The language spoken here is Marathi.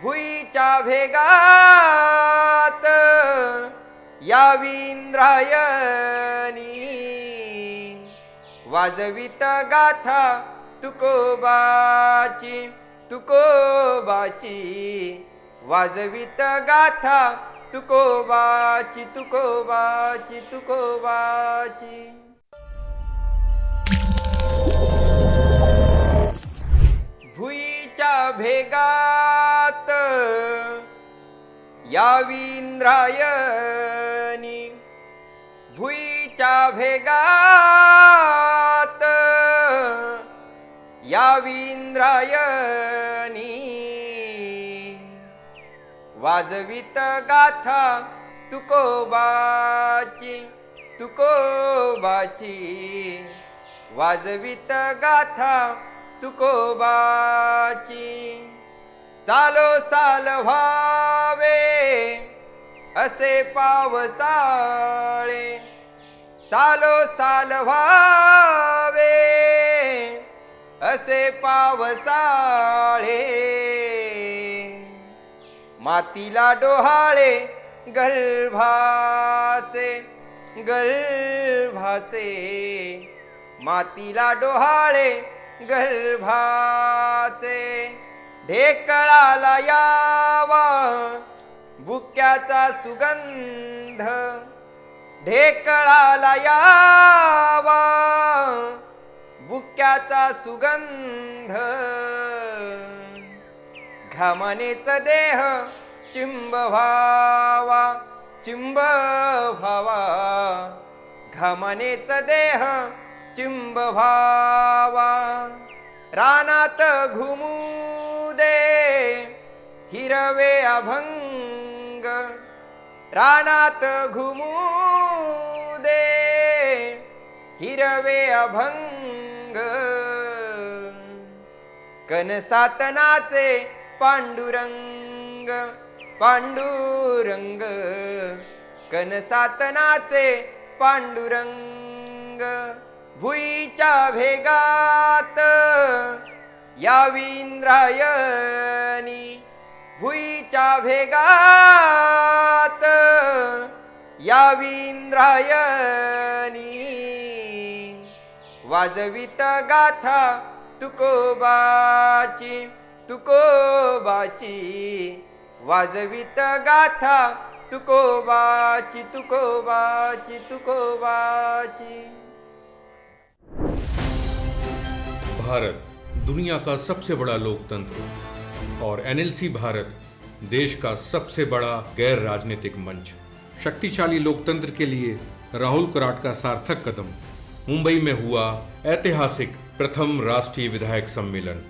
भुईच्या भेगात यावी इंद्रायणी, वाजवित गाथा तुकोबाची तुकोबाची, वाजवित गाथा तुकोबाची तुकोबाची तुकोबाची। भुईच्या भेगात यावी इंद्रायणी, भुईच्या भेगात यावी इंद्रायणी, वाजवित गाथा तुकोबाची तुकोबाची, वाजवित गाथा तुकोबाची। सालो साल व्हावे असे पावसाळे, सालो साल व्हावे असे पावसाळे, मातीला डोहाळे गर्भाचे गर्भाचे, मातीला डोहाळे गर्भाचे। ढेकळाला यावा बुक्याचा सुगंध, ढेकळाला यावा बुक्याचा सुगंध, घामानेच देह चिंब व्हावा चिंब व्हावा, घामानेच देह चिंब व्हावा। रानात घुमू दे हिरवे अभंग, रानात घुमू दे हिरवे अभंग, कनसात नाचे पांडुरंग पांडुरंग, कनसात नाचे पांडुरंग। भुईच्या भेगात यावी इंद्रायणी, भुईच्या भेगात यावी इंद्रायणी, वाजवित गाथा तुकोबाची तुकोबाची, वाजवित गाथा तुकोबाची तुकोबाची तुकोबाची। भारत दुनिया का सबसे बड़ा लोकतंत्र और एनएलसी भारत देश का सबसे बड़ा गैर राजनीतिक मंच। शक्तिशाली लोकतंत्र के लिए राहुल कराट का सार्थक कदम। मुंबई में हुआ ऐतिहासिक प्रथम राष्ट्रीय विधायक सम्मेलन।